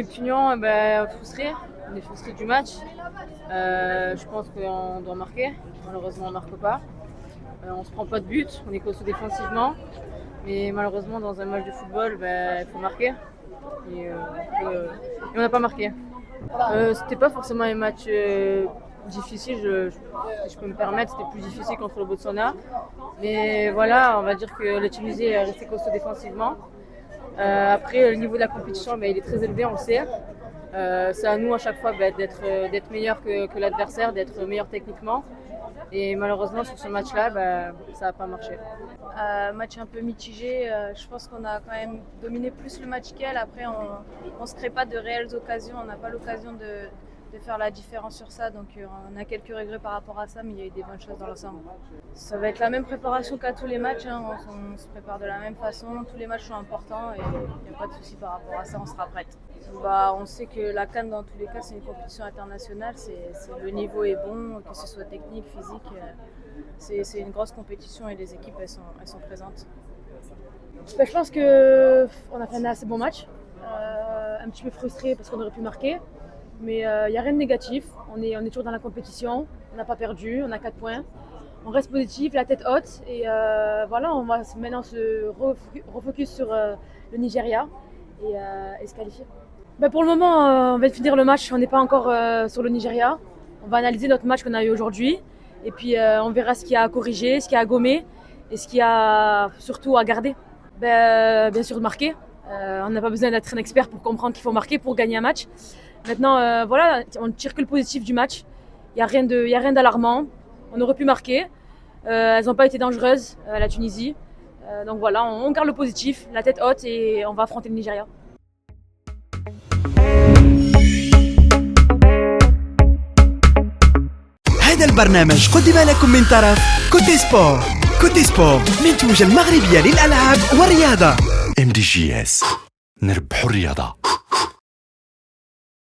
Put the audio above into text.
opinion, eh ben, frustré. On est frustré du match. Je pense qu'on doit marquer. Malheureusement, on ne marque pas. On ne se prend pas de but. On est costaud défensivement. Mais malheureusement, dans un match de football, il faut marquer. Et on n'a pas marqué. C'était pas forcément un match difficile, si je peux me permettre. C'était plus difficile contre le Botswana. Mais voilà, on va dire que la Tunisie est restée costaud défensivement. Après, le niveau de la compétition, il est très élevé, on le sait. C'est à nous à chaque fois d'être meilleur que l'adversaire, d'être meilleur techniquement. Et malheureusement, sur ce match-là, ça n'a pas marché. Match un peu mitigé. Je pense qu'on a quand même dominé plus le match qu'elle. Après, on ne se crée pas de réelles occasions. On n'a pas l'occasion de faire la différence sur ça. Donc, on a quelques regrets par rapport à ça, mais il y a eu des bonnes choses dans l'ensemble. Ça va être la même préparation qu'à tous les matchs. On se prépare de la même façon. Tous les matchs sont importants et il n'y a pas de souci par rapport à ça. On sera prête. On sait que la CAN, dans tous les cas, c'est une compétition internationale. Le niveau est bon, que ce soit technique, physique. C'est une grosse compétition et les équipes elles sont présentes. Je pense qu'on a fait un assez bon match. Un petit peu frustré parce qu'on aurait pu marquer. Mais il n'y a rien de négatif. On est toujours dans la compétition. On n'a pas perdu. On a 4 points. On reste positif, la tête haute. Et voilà, on va maintenant se refocus sur le Nigeria et se qualifier. Pour le moment, on va finir le match. On n'est pas encore sur le Nigeria. On va analyser notre match qu'on a eu aujourd'hui. Et puis on verra ce qu'il y a à corriger, ce qu'il y a à gommer et ce qu'il y a surtout à garder. Bien sûr, marquer. On n'a pas besoin d'être un expert pour comprendre qu'il faut marquer pour gagner un match. Maintenant, voilà, on ne tire que le positif du match. Il n'y a rien d'alarmant. On aurait pu marquer. Elles n'ont pas été dangereuses, la Tunisie. Donc voilà, on garde le positif, la tête haute et on va affronter le Nigeria. هذا البرنامج قدم لكم من طرف كوتي سبور. كوتي سبور منتوج المغربية للألعاب والرياضة. MDGS نربح الرياضة.